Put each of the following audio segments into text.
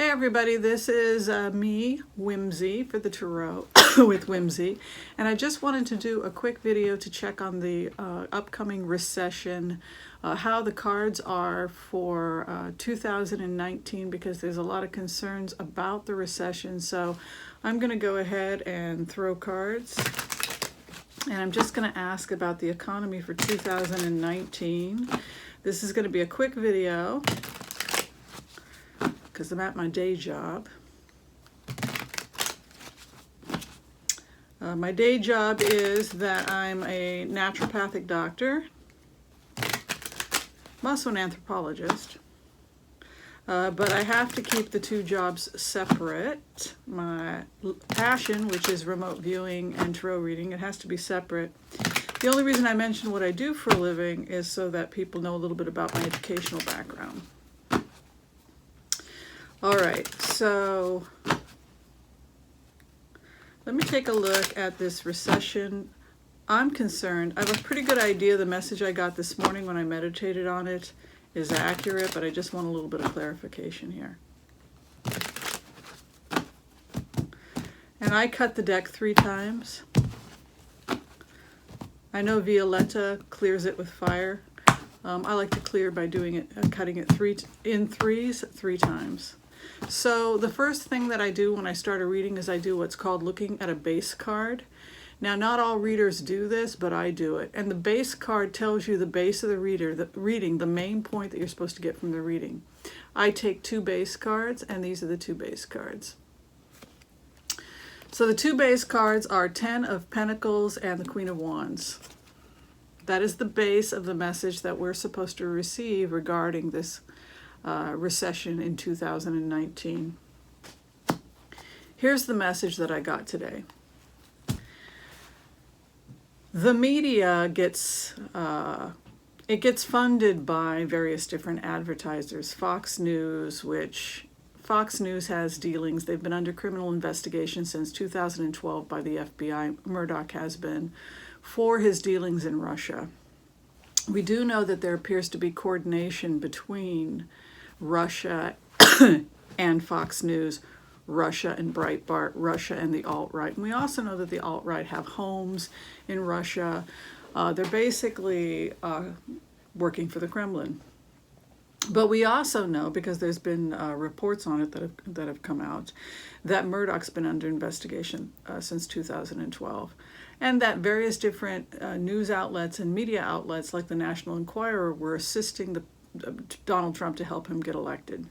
Hey everybody, this is me, Whimsy, for the Tarot with Whimsy, and I just wanted to do a quick video to check on the upcoming recession, how the cards are for 2019, because there's a lot of concerns about the recession. So I'm going to go ahead and throw cards, and I'm just going to ask about the economy for 2019. This is going to be a quick video because I'm at my day job. My day job is that I'm a naturopathic doctor. I'm also an anthropologist. But I have to keep the two jobs separate. My passion, which is remote viewing and tarot reading, it has to be separate. The only reason I mention what I do for a living is so that people know a little bit about my educational background. All right, so let me take a look at this recession. I'm concerned. I have a pretty good idea the message I got this morning when I meditated on it is accurate, but I just want a little bit of clarification here. And I cut the deck 3 times. I know Violetta clears it with fire. I like to clear by doing it, cutting it in threes 3 times. So the first thing that I do when I start a reading is I do what's called looking at a base card. Now, not all readers do this, but I do it. And the base card tells you the base of the reading, the main point that you're supposed to get from the reading. I take 2 base cards, and these are the 2 base cards. So the 2 base cards are 10 of Pentacles and the Queen of Wands. That is the base of the message that we're supposed to receive regarding this recession in 2019. Here's the message that I got today. The media gets funded by various different advertisers. Fox News has dealings. They've been under criminal investigation since 2012 by the FBI. Murdoch has been for his dealings in Russia. We do know that there appears to be coordination between Russia and Fox News, Russia and Breitbart, Russia and the alt-right. And we also know that the alt-right have homes in Russia. They're basically working for the Kremlin. But we also know, because there's been reports on it that have come out, that Murdoch's been under investigation since 2012. And that various different news outlets and media outlets like the National Enquirer were assisting Donald Trump to help him get elected.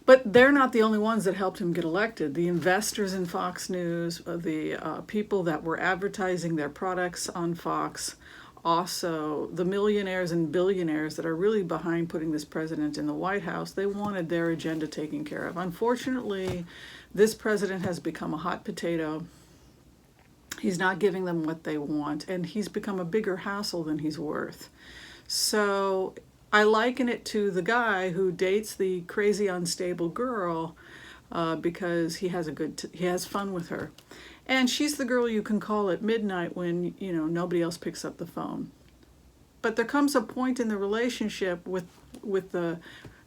But they're not the only ones that helped him get elected. The investors in Fox News, the people that were advertising their products on Fox, also the millionaires and billionaires that are really behind putting this president in the White House, they wanted their agenda taken care of. Unfortunately, this president has become a hot potato. He's not giving them what they want, and he's become a bigger hassle than he's worth. So I liken it to the guy who dates the crazy unstable girl because he has fun with her, and she's the girl you can call at midnight when nobody else picks up the phone. But there comes a point in the relationship with the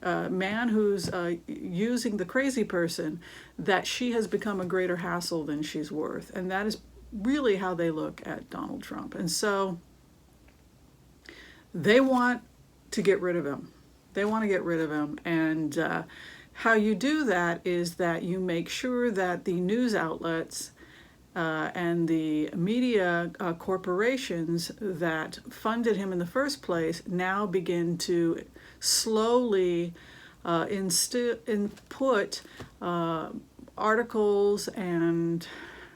man who's using the crazy person that she has become a greater hassle than she's worth, and that is really how they look at Donald Trump. And so they want to get rid of him. They want to get rid of him. And how you do that is that you make sure that the news outlets and the media corporations that funded him in the first place now begin to slowly input articles and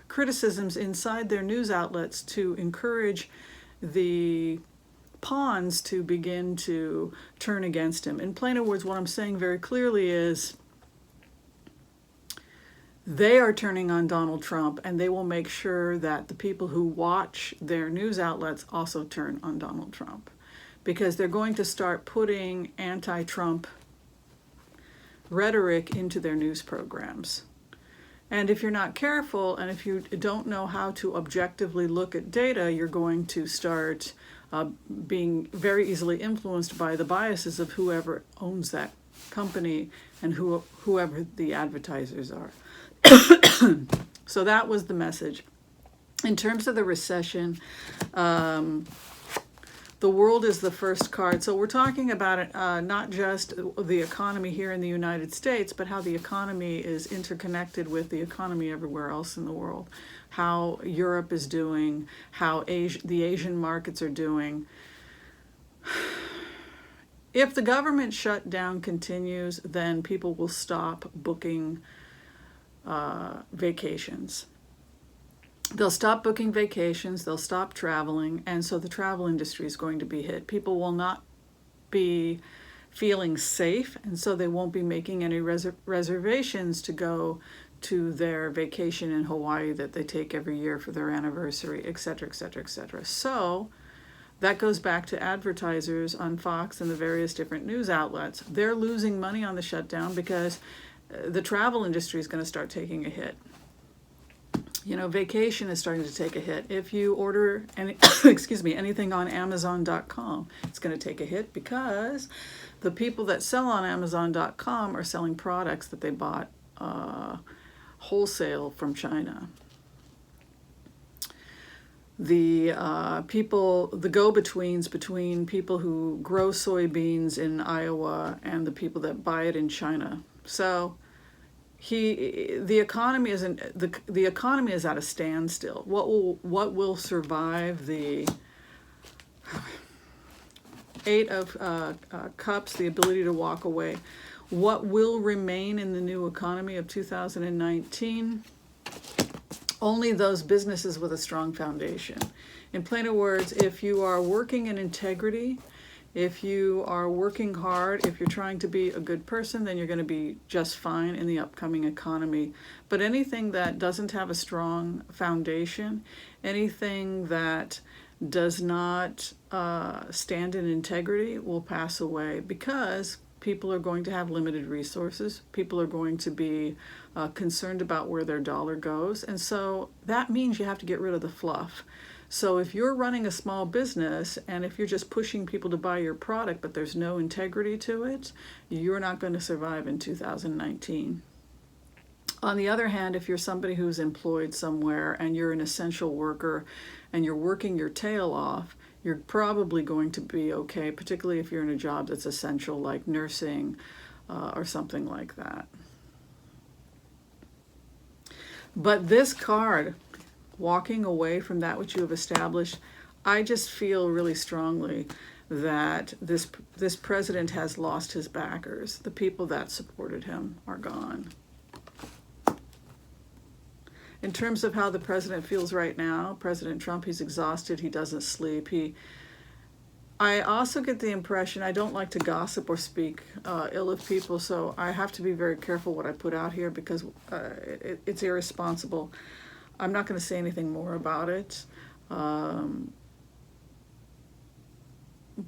criticisms inside their news outlets to encourage the pawns to begin to turn against him. In plainer words, what I'm saying very clearly is they are turning on Donald Trump, and they will make sure that the people who watch their news outlets also turn on Donald Trump, because they're going to start putting anti-Trump rhetoric into their news programs. And if you're not careful, and if you don't know how to objectively look at data, you're going to start being very easily influenced by the biases of whoever owns that company and whoever the advertisers are. So that was the message. In terms of the recession, the world is the first card. So we're talking about it, not just the economy here in the United States, but how the economy is interconnected with the economy everywhere else in the world. How Europe is doing, how the Asian markets are doing. If the government shutdown continues, then people will stop booking vacations. They'll stop booking vacations, they'll stop traveling, and so the travel industry is going to be hit. People will not be feeling safe, and so they won't be making any reservations to go to their vacation in Hawaii that they take every year for their anniversary, etc., etc., etc. So that goes back to advertisers on Fox and the various different news outlets. They're losing money on the shutdown because the travel industry is going to start taking a hit. You know, vacation is starting to take a hit. If you order anything on Amazon.com, it's going to take a hit because the people that sell on Amazon.com are selling products that they bought wholesale from China. The go-betweens between people who grow soybeans in Iowa and the people that buy it in China. So the economy is at a standstill. What will survive the Eight of Cups, the ability to walk away? What will remain in the new economy of 2019? Only those businesses with a strong foundation. In plainer words, if you are working in integrity, if you are working hard, if you're trying to be a good person, then you're going to be just fine in the upcoming economy. But anything that doesn't have a strong foundation, anything that does not stand in integrity will pass away because people are going to have limited resources. People are going to be concerned about where their dollar goes. And so that means you have to get rid of the fluff. So if you're running a small business and if you're just pushing people to buy your product but there's no integrity to it, you're not going to survive in 2019. On the other hand, if you're somebody who's employed somewhere and you're an essential worker and you're working your tail off, you're probably going to be okay, particularly if you're in a job that's essential like nursing or something like that. But this card, walking away from that which you have established, I just feel really strongly that this president has lost his backers. The people that supported him are gone. In terms of how the president feels right now, President Trump, he's exhausted, he doesn't sleep. I also get the impression, I don't like to gossip or speak ill of people, so I have to be very careful what I put out here because it's irresponsible. I'm not going to say anything more about it.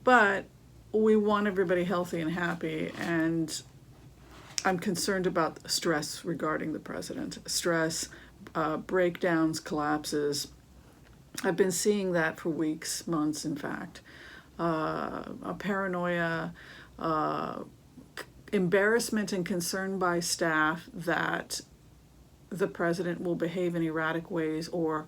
But we want everybody healthy and happy, and I'm concerned about stress regarding the president. Stress, breakdowns, collapses. I've been seeing that for weeks, months, in fact. A paranoia, embarrassment and concern by staff that the president will behave in erratic ways or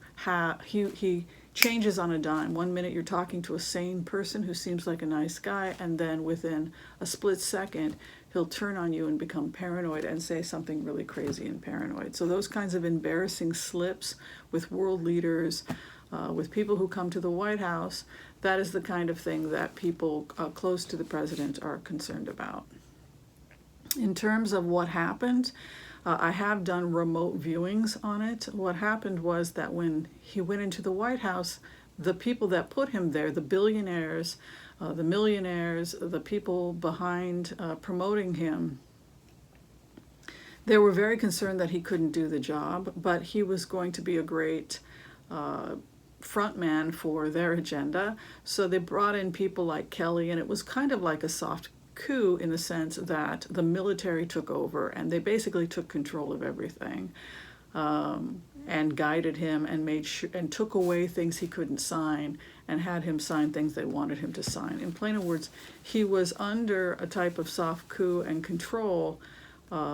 he changes on a dime. 1 minute you're talking to a sane person who seems like a nice guy, and then within a split second he'll turn on you and become paranoid and say something really crazy and paranoid. So those kinds of embarrassing slips with world leaders, with people who come to the White House, that is the kind of thing that people close to the president are concerned about. In terms of what happened, I have done remote viewings on it. What happened was that when he went into the White House, the people that put him there, the billionaires, the millionaires, the people behind promoting him, they were very concerned that he couldn't do the job, but he was going to be a great front man for their agenda. So they brought in people like Kelly, and it was kind of like a soft coup in the sense that the military took over and they basically took control of everything, and guided him and made sure and took away things he couldn't sign and had him sign things they wanted him to sign. In plain words, he was under a type of soft coup and control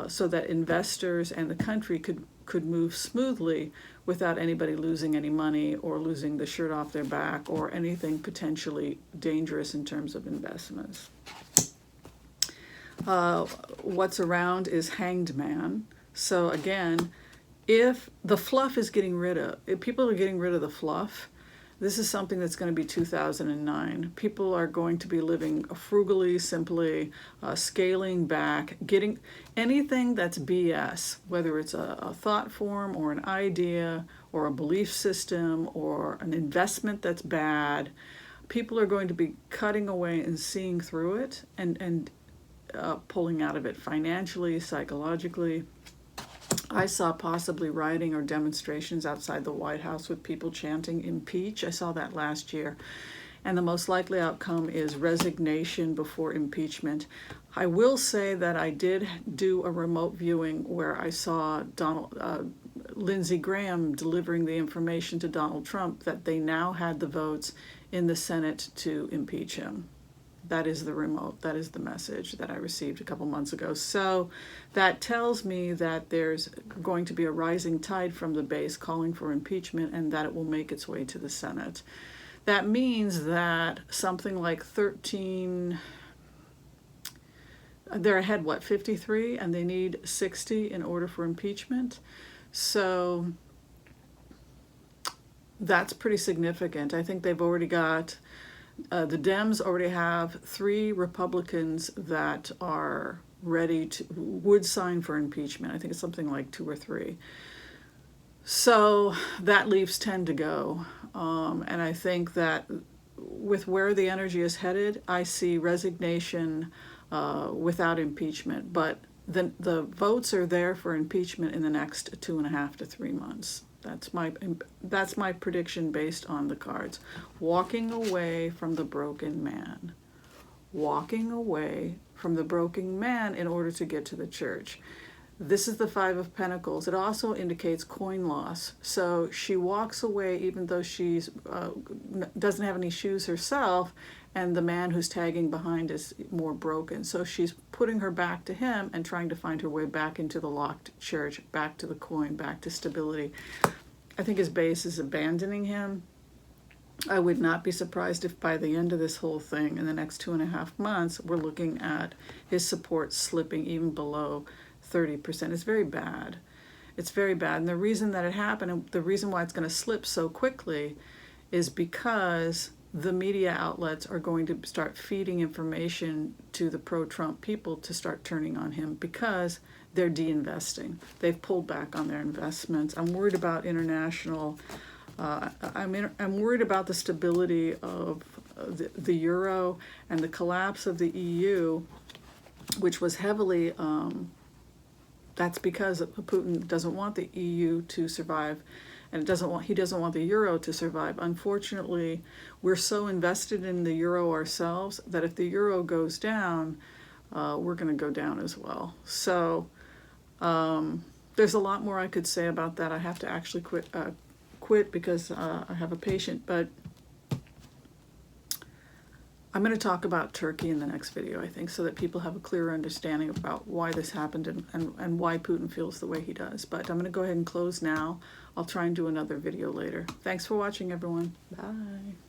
so that investors and the country could move smoothly without anybody losing any money or losing the shirt off their back or anything potentially dangerous in terms of investments. What's around is Hanged Man. So again, if the fluff is getting rid of, if people are getting rid of the fluff, this is something that's going to be 2009. People are going to be living frugally, simply, scaling back, getting anything that's BS, whether it's a thought form or an idea or a belief system or an investment that's bad. People are going to be cutting away and seeing through it and pulling out of it financially, psychologically. I saw possibly rioting or demonstrations outside the White House with people chanting impeach. I saw that last year. And the most likely outcome is resignation before impeachment. I will say that I did do a remote viewing where I saw Lindsey Graham delivering the information to Donald Trump that they now had the votes in the Senate to impeach him. That is the remote, that is the message that I received a couple months ago. So that tells me that there's going to be a rising tide from the base calling for impeachment and that it will make its way to the Senate. That means that something like 13, they're ahead, 53, and they need 60 in order for impeachment. So that's pretty significant. I think they've already got the Dems already have 3 Republicans that are ready to, would sign for impeachment. I think it's something like 2 or 3. So that leaves 10 to go. And I think that with where the energy is headed, I see resignation without impeachment. But the votes are there for impeachment in the next 2.5 to 3 months. That's my prediction based on the cards. Walking away from the broken man. Walking away from the broken man in order to get to the church. This is the 5 of Pentacles. It also indicates coin loss. So she walks away even though she's doesn't have any shoes herself, and the man who's tagging behind is more broken. So she's putting her back to him and trying to find her way back into the locked church, back to the coin, back to stability. I think his base is abandoning him. I would not be surprised if by the end of this whole thing, in the next 2.5 months, we're looking at his support slipping even below 30%. It's very bad. It's very bad. And the reason that it happened, and the reason why it's going to slip so quickly, is because the media outlets are going to start feeding information to the pro-Trump people to start turning on him because they're de-investing. They've pulled back on their investments. I'm worried about international. I'm worried about the stability of the euro and the collapse of the EU, which was heavily. That's because Putin doesn't want the EU to survive, and he doesn't want the euro to survive. Unfortunately, we're so invested in the euro ourselves that if the euro goes down, we're going to go down as well. So there's a lot more I could say about that. I have to actually quit because I have a patient, but I'm going to talk about Turkey in the next video, I think, so that people have a clearer understanding about why this happened and why Putin feels the way he does. But I'm going to go ahead and close now. I'll try and do another video later. Thanks for watching, everyone. Bye.